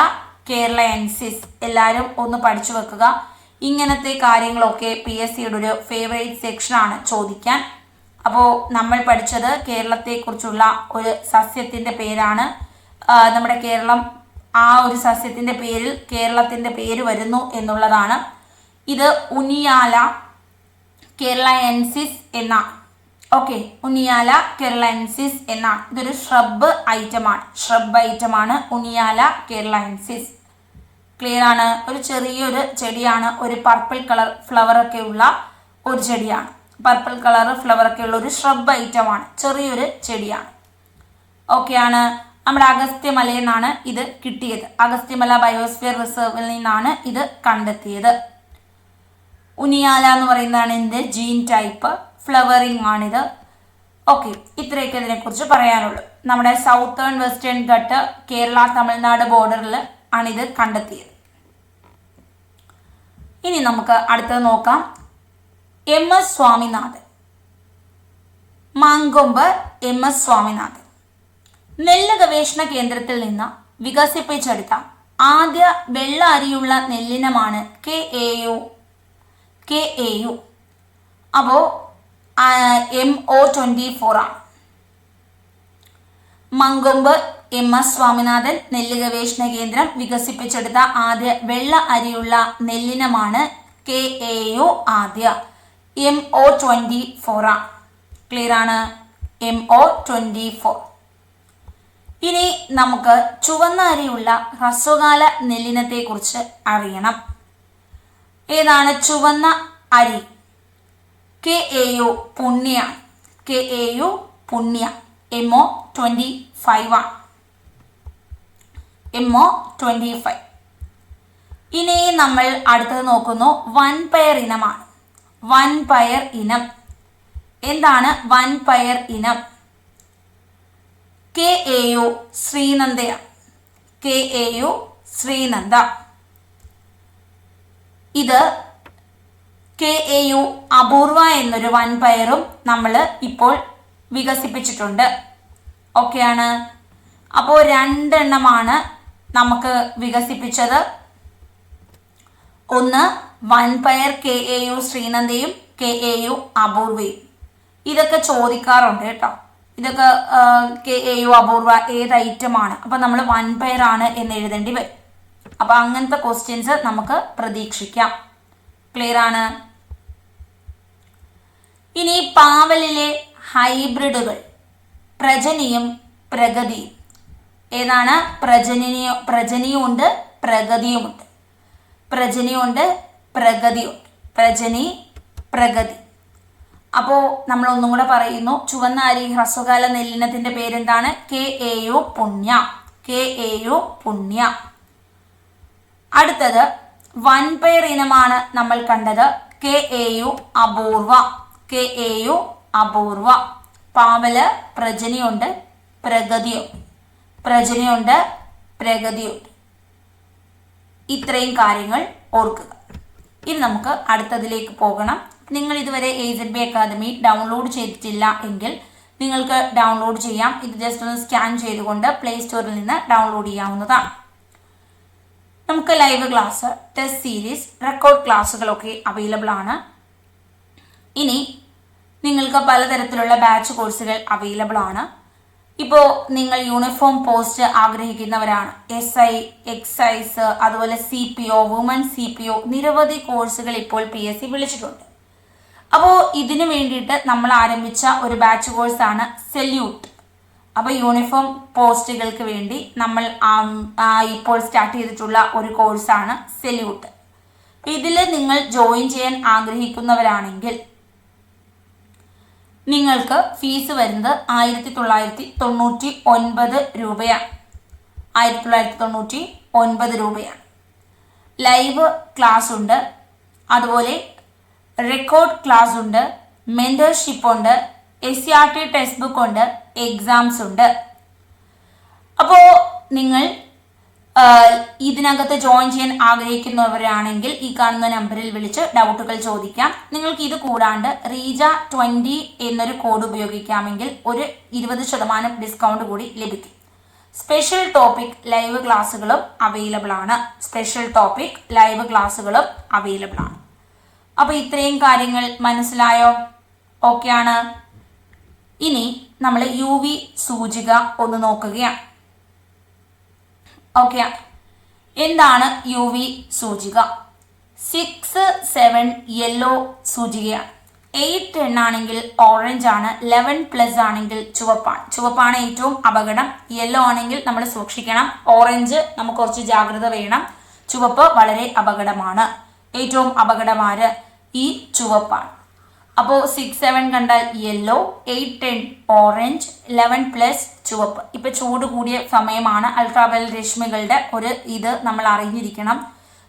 കേരളൈൻസിസ്. എല്ലാവരും ഒന്ന് പഠിച്ചു വെക്കുക. ഇങ്ങനത്തെ കാര്യങ്ങളൊക്കെ PSCയുടെ ഒരു ഫേവറേറ്റ് സെക്ഷനാണ് ചോദിക്കാൻ. അപ്പോൾ നമ്മൾ പഠിച്ചത് കേരളത്തെക്കുറിച്ചുള്ള ഒരു സസ്യത്തിൻ്റെ പേരാണ്. നമ്മുടെ കേരളം, ആ ഒരു സസ്യത്തിൻ്റെ പേരിൽ കേരളത്തിൻ്റെ പേര് വരുന്നു എന്നുള്ളതാണ്. ഇത് ഉണിയാല കേരളൈൻസിസ് എന്നാണ്. ഓക്കെ, ഉണിയാല കേരളൈൻസിസ് എന്നാണ്. ഇതൊരു ഷ്രബ് ഐറ്റമാണ് ഉണിയാല കേരളൈൻസിസ്. ക്ലിയർ ആണ്? ഒരു ചെറിയൊരു ചെടിയാണ്. ഒരു പർപ്പിൾ കളർ ഫ്ലവറൊക്കെ ഉള്ള ഒരു ചെടിയാണ്. പർപ്പിൾ കളർ ഫ്ലവറൊക്കെ ഉള്ള ഒരു ഷ്രബ് ഐറ്റമാണ്. ചെറിയൊരു ചെടിയാണ്. ഓക്കെയാണ്. നമ്മുടെ അഗസ്ത്യമലയിൽ നിന്നാണ് ഇത് കിട്ടിയത്. അഗസ്ത്യമല ബയോസ്ഫിയർ റിസർവിൽ നിന്നാണ് ഇത് കണ്ടെത്തിയത്. ഉനിയാല എന്ന് പറയുന്നതാണ് എന്ത് ജീൻ ടൈപ്പ്. ഫ്ലവറിംഗ് ആണിത്. ഓക്കെ, ഇത്രയൊക്കെ ഇതിനെക്കുറിച്ച് പറയാനുള്ളൂ. നമ്മുടെ സൗത്തേൺ വെസ്റ്റേൺ ഘട്ട് കേരള തമിഴ്നാട് ബോർഡറിൽ ആണിത് കണ്ടെത്തിയത്. ഇനി നമുക്ക് അടുത്തത് നോക്കാം. MS സ്വാമിനാഥൻ. മാങ്കൊമ്പ് MS സ്വാമിനാഥൻ നെല്ല് ഗവേഷണ കേന്ദ്രത്തിൽ നിന്ന് വികസിപ്പിച്ചെടുത്ത ആദ്യ വെള്ള അരിയുള്ള നെല്ലിനമാണ് KAU. അപ്പോൾ MO24 ആണ്. മങ്കൊമ്പ് MS സ്വാമിനാഥൻ നെല്ല് ഗവേഷണ കേന്ദ്രം വികസിപ്പിച്ചെടുത്ത ആദ്യ വെള്ള അരിയുള്ള നെല്ലിനമാണ് KAU ആദ്യ. MO24 ആണ്. ക്ലിയർ ആണ്? MO24. ഇനി നമുക്ക് ചുവന്ന അരിയുള്ള ഹ്രസ്വകാല നെല്ലിനത്തെ കുറിച്ച് അറിയണം. ഏതാണ് ചുവന്ന അരി? KAU പുണ്യ. KAU പുണ്യ. MO25 ആണ്. MO25. ഇനി നമ്മൾ അടുത്തത് നോക്കുന്നു. വൻപയർ ഇനമാണ്. വൻപയർ ഇനം എന്താണ്? വൻപയർ ഇനം KAU ശ്രീനന്ദയാണ്. KAU ശ്രീനന്ദ. ഇത് KAU അപൂർവ എന്നൊരു വൻപയറും നമ്മൾ ഇപ്പോൾ വികസിപ്പിച്ചിട്ടുണ്ട്. ഓക്കെയാണ്. അപ്പോൾ 2 എണ്ണമാണ് നമുക്ക് വികസിപ്പിച്ചത്. ഒന്ന് വൻപയർ KAU ശ്രീനന്ദയും KAU അപൂർവയും. ഇതൊക്കെ ചോദിക്കാറുണ്ട് കേട്ടോ. ഇതൊക്കെ KAU അപൂർവ ഏത് ഐറ്റമാണ്? അപ്പം നമ്മൾ വൻപയറാണ് എന്ന് എഴുതേണ്ടി വരും. അപ്പം അങ്ങനത്തെ ക്വസ്റ്റ്യൻസ് നമുക്ക് പ്രതീക്ഷിക്കാം. ക്ലിയർ ആണ്? ഇനി പാവലിലെ ഹൈബ്രിഡുകൾ പ്രജനിയും പ്രഗതിയും. ഏതാണ്? പ്രജനിയുമുണ്ട് പ്രഗതിയുമുണ്ട്. പ്രജനിയുണ്ട് പ്രഗതിയുണ്ട്. പ്രജനി പ്രഗതി. അപ്പോൾ നമ്മൾ ഒന്നും കൂടെ പറയുന്നു. ചുവന്ന അരി ഹ്രസ്വകാല നെല്ലിനത്തിന്റെ പേരെന്താണ്? KAU പുണ്യ. KAU പുണ്യ. അടുത്തത് വൻപയർ ഇനമാണ് നമ്മൾ കണ്ടത്. KAU അപൂർവ. KAU അപൂർവ. പാവല് പ്രജനിയുണ്ട് പ്രഗതിയുണ്ട്. പ്രജനിയുണ്ട് പ്രഗതിയുണ്ട്. ഇത്രയും കാര്യങ്ങൾ ഓർക്കുക. ഇനി നമുക്ക് അടുത്തതിലേക്ക് പോകണം. നിങ്ങൾ ഇതുവരെ AZB അക്കാദമി ഡൗൺലോഡ് ചെയ്തിട്ടില്ല എങ്കിൽ നിങ്ങൾക്ക് ഡൗൺലോഡ് ചെയ്യാം. ഇത് ജസ്റ്റ് ഒന്ന് സ്കാൻ ചെയ്തുകൊണ്ട് പ്ലേ സ്റ്റോറിൽ നിന്ന് ഡൗൺലോഡ് ചെയ്യാവുന്നതാണ്. നമുക്ക് live class, test series, record ക്ലാസ്സുകളൊക്കെ അവൈലബിൾ ആണ്. ഇനി നിങ്ങൾക്ക് പലതരത്തിലുള്ള ബാച്ച് കോഴ്സുകൾ അവൈലബിൾ ആണ്. ഇപ്പോൾ നിങ്ങൾ യൂണിഫോം പോസ്റ്റ് ആഗ്രഹിക്കുന്നവരാണ്. SI, എക്സൈസ്, അതുപോലെ CPO, വുമൺ CPO, നിരവധി കോഴ്സുകൾ ഇപ്പോൾ PSC വിളിച്ചിട്ടുണ്ട്. അപ്പോൾ ഇതിനു വേണ്ടിയിട്ട് നമ്മൾ ആരംഭിച്ച ഒരു ബാച്ച് കോഴ്സാണ് സെല്യൂട്ട്. അപ്പോൾ യൂണിഫോം പോസ്റ്റുകൾക്ക് വേണ്ടി നമ്മൾ ഇപ്പോൾ സ്റ്റാർട്ട് ചെയ്തിട്ടുള്ള ഒരു കോഴ്സാണ് സെല്യൂട്ട്. ഇതിൽ നിങ്ങൾ ജോയിൻ ചെയ്യാൻ ആഗ്രഹിക്കുന്നവരാണെങ്കിൽ നിങ്ങൾക്ക് ഫീസ് വരുന്നത് 1999 രൂപയാണ്. 1999 രൂപയാണ്. ലൈവ് ക്ലാസ് ഉണ്ട്, അതുപോലെ റെക്കോർഡ് ക്ലാസ് ഉണ്ട്, മെന്റർഷിപ്പ് ഉണ്ട്, SCRT ടെക്സ്റ്റ് ബുക്ക് ഉണ്ട്, എക്സാംസ് ഉണ്ട്. അപ്പോൾ നിങ്ങൾ ഇതിനകത്ത് ജോയിൻ ചെയ്യാൻ ആഗ്രഹിക്കുന്നവരാണെങ്കിൽ ഈ കാണുന്ന നമ്പറിൽ വിളിച്ച് ഡൗട്ടുകൾ ചോദിക്കാം. നിങ്ങൾക്ക് ഇത് കൂടാണ്ട് റീജ 20 എന്നൊരു കോഡ് ഉപയോഗിക്കാമെങ്കിൽ ഒരു 20% ഡിസ്കൗണ്ട് കൂടി ലഭിക്കും. സ്പെഷ്യൽ ടോപ്പിക് ലൈവ് ക്ലാസ്സുകളും അവൈലബിൾ ആണ്. സ്പെഷ്യൽ ടോപ്പിക് ലൈവ് ക്ലാസ്സുകളും അവൈലബിൾ ആണ്. അപ്പോൾ ഇത്രയും കാര്യങ്ങൾ മനസ്സിലായോ? ഓക്കെ ആണ്. ഇനി നമ്മൾ UV സൂചിക ഒന്ന് നോക്കുകയാണ്. ഓക്കെ, എന്താണ് UV സൂചിക? 6, 7 യെല്ലോ സൂചികയാണ്. 8 എണ്ണാണെങ്കിൽ ഓറഞ്ച് ആണ്. 11+ ആണെങ്കിൽ ചുവപ്പാണ്. ചുവപ്പാണ് ഏറ്റവും അപകടം. യെല്ലോ ആണെങ്കിൽ നമ്മൾ സൂക്ഷിക്കണം. ഓറഞ്ച് നമുക്ക് കുറച്ച് ജാഗ്രത വേണം. ചുവപ്പ് വളരെ അപകടമാണ്. ഏറ്റവും അപകടമാണ് ഈ ചുവപ്പാണ്. അപ്പോൾ 6, 7 കണ്ടാൽ യെല്ലോ, 8, 10 ഓറഞ്ച്, 11+ ചുവപ്പ്. ഇപ്പം ചൂട് കൂടിയ സമയമാണ്. അൾട്രാവയലറ്റ് രശ്മികളുടെ ഇത് നമ്മൾ അറിഞ്ഞിരിക്കണം.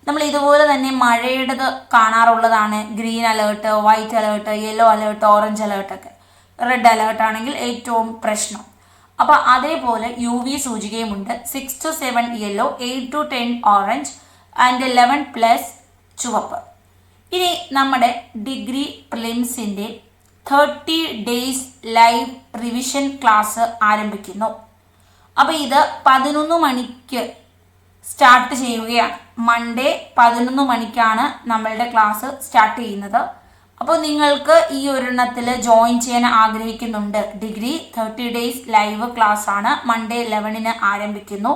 നമ്മൾ ഇതുപോലെ തന്നെ മഴയുടേത് കാണാറുള്ളതാണ്. Green alert, white alert, yellow alert, orange അലേർട്ടൊക്കെ. റെഡ് അലേർട്ട് ആണെങ്കിൽ ഏറ്റവും പ്രശ്നം. അപ്പോൾ അതേപോലെ UV സൂചികയുമുണ്ട്. 6 to 7 yellow, 8 to 10 orange and 11+ ചുവപ്പ്. ഇനി നമ്മുടെ ഡിഗ്രി പ്രിലിംസിൻ്റെ 30 days ലൈവ് റിവിഷൻ ക്ലാസ് ആരംഭിക്കുന്നു. അപ്പോൾ ഇത് 11 മണിക്ക് സ്റ്റാർട്ട് ചെയ്യുകയാണ്. മൺഡേ 11 മണിക്കാണ് നമ്മളുടെ ക്ലാസ് സ്റ്റാർട്ട് ചെയ്യുന്നത്. അപ്പോൾ നിങ്ങൾക്ക് ഈ ഒരെണ്ണത്തിൽ ജോയിൻ ചെയ്യാൻ ആഗ്രഹിക്കുന്നുണ്ട്. ഡിഗ്രി 30 days ലൈവ് ക്ലാസ് ആണ്. മൺഡേ 11 ആരംഭിക്കുന്നു.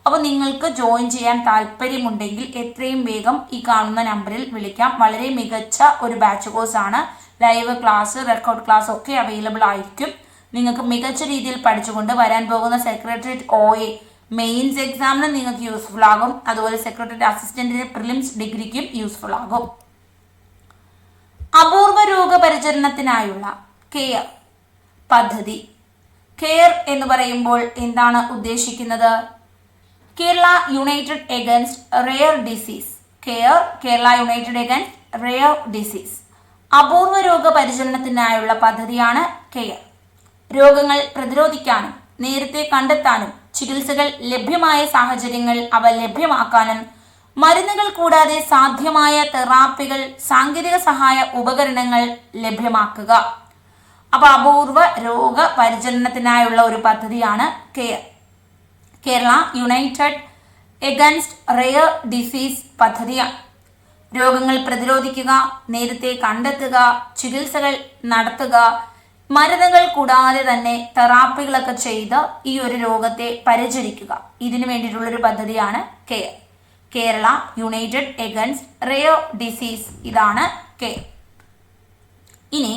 അപ്പോൾ നിങ്ങൾക്ക് ജോയിൻ ചെയ്യാൻ താല്പര്യമുണ്ടെങ്കിൽ എത്രയും വേഗം ഈ കാണുന്ന നമ്പറിൽ വിളിക്കാം. വളരെ മികച്ച ഒരു ബാച്ച് കോഴ്സാണ്. ലൈവ് ക്ലാസ്, റെക്കോർഡ് ക്ലാസ് ഒക്കെ അവൈലബിൾ ആയിരിക്കും. നിങ്ങൾക്ക് മികച്ച രീതിയിൽ പഠിച്ചുകൊണ്ട് വരാൻ പോകുന്ന സെക്രട്ടേറിയറ്റ് OA മെയിൻസ് എക്സാമിന് നിങ്ങൾക്ക് യൂസ്ഫുൾ ആകും. അതുപോലെ സെക്രട്ടേറിയറ്റ് അസിസ്റ്റന്റിന് പ്രിലിംസ് ഡിഗ്രിക്കും യൂസ്ഫുൾ ആകും. അപൂർവ രോഗപരിചരണത്തിനായുള്ള കെയർ പദ്ധതി. കെയർ എന്ന് പറയുമ്പോൾ എന്താണ് ഉദ്ദേശിക്കുന്നത്? Kerala United against rare disease. Care, Kerala United against rare disease. അപൂർവ രോഗപരിചരണത്തിനായുള്ള പദ്ധതിയാണ് കെയർ. രോഗങ്ങൾ പ്രതിരോധിക്കാനും നേരത്തെ കണ്ടെത്താനും ചികിത്സകൾ ലഭ്യമായ സാഹചര്യങ്ങൾ അവ ലഭ്യമാക്കാനും മരുന്നുകൾ കൂടാതെ സാധ്യമായ തെറാപ്പികൾ, സാങ്കേതിക സഹായ ഉപകരണങ്ങൾ ലഭ്യമാക്കുക. അപ്പോൾ അപൂർവ രോഗ പരിചരണത്തിനായുള്ള ഒരു പദ്ധതിയാണ് care. Kerala United against rare disease പദ്ധതിയാണ്. രോഗങ്ങൾ പ്രതിരോധിക്കുക, നേരത്തെ കണ്ടെത്തുക, ചികിത്സകൾ നടത്തുക, മരുന്നുകൾ കൂടാതെ തന്നെ തെറാപ്പികളൊക്കെ ചെയ്ത് ഈ ഒരു രോഗത്തെ പരിചരിക്കുക. ഇതിനു വേണ്ടിയിട്ടുള്ളൊരു പദ്ധതിയാണ് care. Kerala United against rare disease, ഇതാണ് കെയർ. ഇനി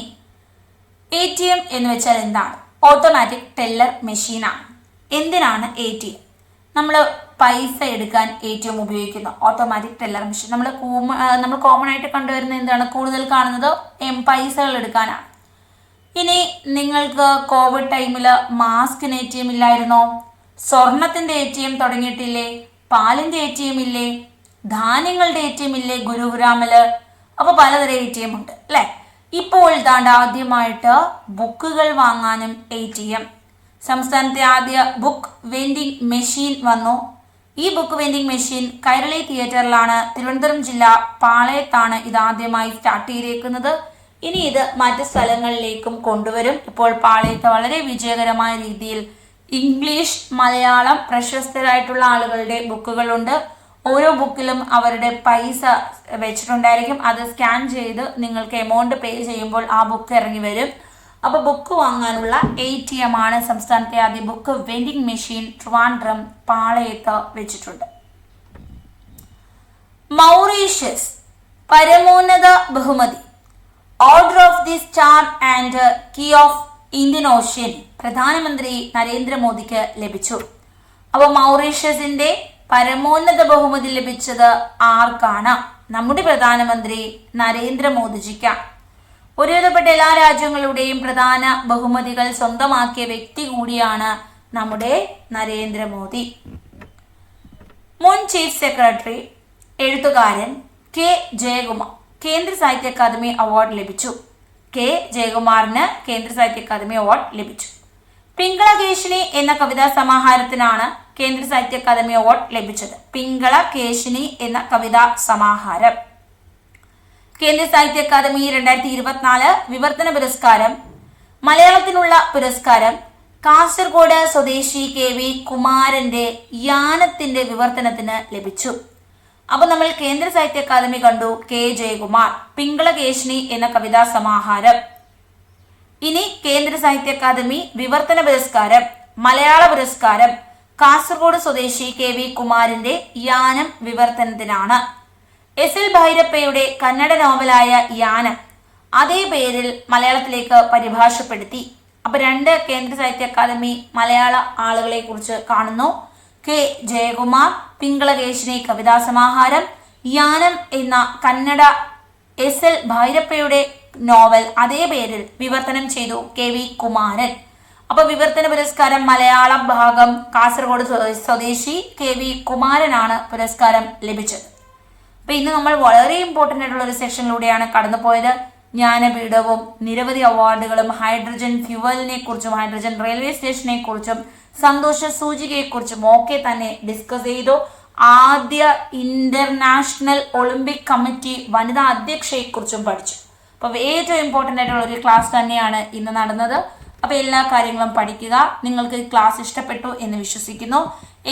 ATM എന്ന് വെച്ചാൽ എന്താണ്? ഓട്ടോമാറ്റിക് ടെല്ലർ മെഷീനാണ്. എന്തിനാണ് ATM? നമ്മൾ പൈസ എടുക്കാൻ ATM ഉപയോഗിക്കുന്നു. ഓട്ടോമാറ്റിക് ടെല്ലർ മെഷീൻ നമ്മൾ കോമൺ ആയിട്ട് കണ്ടുവരുന്ന എന്താണ്? കൂടുതൽ കാണുന്നത് പൈസകൾ എടുക്കാനാണ്. ഇനി നിങ്ങൾക്ക് കോവിഡ് ടൈമിൽ മാസ്കിന് ATM ഇല്ലായിരുന്നോ? സ്വർണത്തിൻ്റെ ATM തുടങ്ങിയിട്ടില്ലേ? പാലിൻ്റെ ATM ഇല്ലേ? ധാന്യങ്ങളുടെ ATM ഇല്ലേ ഗുരുഗ്രാമില്? അപ്പോൾ പലതരം ATM ഉണ്ട് അല്ലേ? ഇപ്പോൾ ഇതാണ്ട് ആദ്യമായിട്ട് ബുക്കുകൾ വാങ്ങാനും ATM. സംസ്ഥാനത്തെ ആദ്യ ബുക്ക് വെൻഡിങ് മെഷീൻ വന്നു. ഈ ബുക്ക് വെൻഡിങ് മെഷീൻ കൈരളി തിയേറ്ററിലാണ്. തിരുവനന്തപുരം ജില്ല പാളയത്താണ് ഇതാദ്യമായി സ്റ്റാർട്ട് ചെയ്തേക്കുന്നത്. ഇനി ഇത് മറ്റ് സ്ഥലങ്ങളിലേക്കും കൊണ്ടുവരും. ഇപ്പോൾ പാളയത്ത് വളരെ വിജയകരമായ രീതിയിൽ ഇംഗ്ലീഷ്, മലയാളം പ്രശസ്തരായിട്ടുള്ള ആളുകളുടെ ബുക്കുകളുണ്ട്. ഓരോ ബുക്കിലും അവരുടെ പൈസ വെച്ചിട്ടുണ്ടായിരിക്കും. അത് സ്കാൻ ചെയ്ത് നിങ്ങൾക്ക് എമൗണ്ട് പേ ചെയ്യുമ്പോൾ ആ ബുക്ക് ഇറങ്ങി വരും. അപ്പോൾ ബുക്ക് വാങ്ങാനുള്ള ATM ആണ് സംസ്ഥാനത്തെ ആദ്യ ബുക്ക് വെൻഡിങ് മെഷീൻ ട്രിവാൻഡ്രം പാളയത്ത് വെച്ചിട്ടുണ്ട്. മൗറീഷ്യസ് പരമോന്നത ബഹുമതി order of the star and key of Indian ocean പ്രധാനമന്ത്രി നരേന്ദ്രമോദിക്ക് ലഭിച്ചു. അപ്പോൾ മൗറീഷ്യസിന്റെ പരമോന്നത ബഹുമതി ലഭിച്ചത് ആർക്കാണ്? നമ്മുടെ പ്രധാനമന്ത്രി നരേന്ദ്രമോദിജിക്കാണ്. ഒരുവിധപ്പെട്ട എല്ലാ രാജ്യങ്ങളുടെയും പ്രധാന ബഹുമതികൾ സ്വന്തമാക്കിയ വ്യക്തി കൂടിയാണ് നമ്മുടെ നരേന്ദ്രമോദി. മുൻ ചീഫ് സെക്രട്ടറി, എഴുത്തുകാരൻ K. ജയകുമാർ കേന്ദ്ര സാഹിത്യ അക്കാദമി അവാർഡ് ലഭിച്ചു. K. ജയകുമാറിന് കേന്ദ്ര സാഹിത്യ അക്കാദമി അവാർഡ് ലഭിച്ചു. പിങ്കളകേശിനി എന്ന കവിതാ സമാഹാരത്തിനാണ് കേന്ദ്ര സാഹിത്യ അക്കാദമി അവാർഡ് ലഭിച്ചത്. പിങ്കളകേശിനി എന്ന കവിതാ സമാഹാരം. കേന്ദ്ര സാഹിത്യ അക്കാദമി 2024 വിവർത്തന പുരസ്കാരം. മലയാളത്തിനുള്ള പുരസ്കാരം കാസർഗോഡ് സ്വദേശി KV കുമാരന്റെ യാനത്തിന്റെ വിവർത്തനത്തിന് ലഭിച്ചു. അപ്പോൾ നമ്മൾ കേന്ദ്ര സാഹിത്യ അക്കാദമി കണ്ടു, K. ജയകുമാർ, പിങ്കളകേശിനി എന്ന കവിതാ സമാഹാരം. ഇനി കേന്ദ്ര സാഹിത്യ അക്കാദമി വിവർത്തന പുരസ്കാരം, മലയാള പുരസ്കാരം കാസർഗോഡ് സ്വദേശി KV കുമാരന്റെ യാനം വിവർത്തനത്തിനാണ്. SL ഭൈരപ്പയുടെ കന്നഡ നോവലായ യാനം അതേ പേരിൽ മലയാളത്തിലേക്ക് പരിഭാഷപ്പെടുത്തി. അപ്പോൾ 2 കേന്ദ്ര സാഹിത്യ അക്കാദമി മലയാള ആളുകളെ കുറിച്ച് കാണുന്നു. K. ജയകുമാർ, പിങ്കളകേശിനി കവിതാ സമാഹാരം, യാനം എന്ന കന്നഡ SL ഭൈരപ്പയുടെ നോവൽ അതേ പേരിൽ വിവർത്തനം ചെയ്തു KV കുമാരൻ. അപ്പോൾ വിവർത്തന പുരസ്കാരം മലയാള ഭാഗം കാസർഗോഡ് സ്വദേശി KV കുമാരനാണ് പുരസ്കാരം ലഭിച്ചത്. അപ്പോൾ ഇന്ന് നമ്മൾ വളരെ ഇമ്പോർട്ടൻ്റ് ആയിട്ടുള്ള ഒരു സെക്ഷനിലൂടെയാണ് കടന്നുപോയത്. ജ്ഞാനപീഠവും നിരവധി അവാർഡുകളും ഹൈഡ്രജൻ ഫ്യൂവലിനെ കുറിച്ചും ഹൈഡ്രജൻ റെയിൽവേ സ്റ്റേഷനെ കുറിച്ചും സന്തോഷ സൂചികയെക്കുറിച്ചും ഒക്കെ തന്നെ ഡിസ്കസ് ചെയ്തു. ആദ്യ ഇന്റർനാഷണൽ ഒളിമ്പിക് കമ്മിറ്റി വനിതാ അധ്യക്ഷയെക്കുറിച്ചും പഠിച്ചു. അപ്പോൾ ഏറ്റവും ഇമ്പോർട്ടൻ്റ് ആയിട്ടുള്ള ഒരു ക്ലാസ് തന്നെയാണ് ഇന്ന് നടന്നത്. അപ്പോൾ എല്ലാ കാര്യങ്ങളും പഠിക്കുക. നിങ്ങൾക്ക് ക്ലാസ് ഇഷ്ടപ്പെട്ടു എന്ന് വിശ്വസിക്കുന്നു.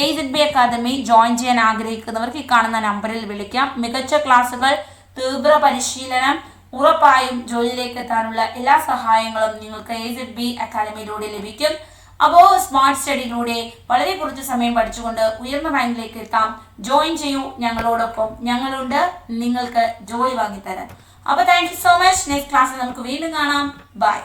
AZB അക്കാദമി ജോയിൻ ചെയ്യാൻ ആഗ്രഹിക്കുന്നവർക്ക് ഈ കാണുന്ന നമ്പറിൽ വിളിക്കാം. മികച്ച ക്ലാസ്സുകൾ, തീവ്ര പരിശീലനം, ഉറപ്പായും ജോലിയിലേക്ക് എത്താനുള്ള എല്ലാ സഹായങ്ങളും നിങ്ങൾക്ക് AZB അക്കാദമിയിലൂടെ ലഭിക്കും. അപ്പോൾ സ്മാർട്ട് സ്റ്റഡിയിലൂടെ വളരെ കുറച്ച് സമയം പഠിച്ചുകൊണ്ട് ഉയർന്ന റാങ്കിലേക്ക് എത്താം. ജോയിൻ ചെയ്യൂ ഞങ്ങളോടൊപ്പം. ഞങ്ങളുണ്ട് നിങ്ങൾക്ക് ജോലി വാങ്ങിത്തരാൻ. അപ്പോൾ thank you so much. Next ക്ലാസ്സിൽ നമുക്ക് വീണ്ടും കാണാം. ബൈ.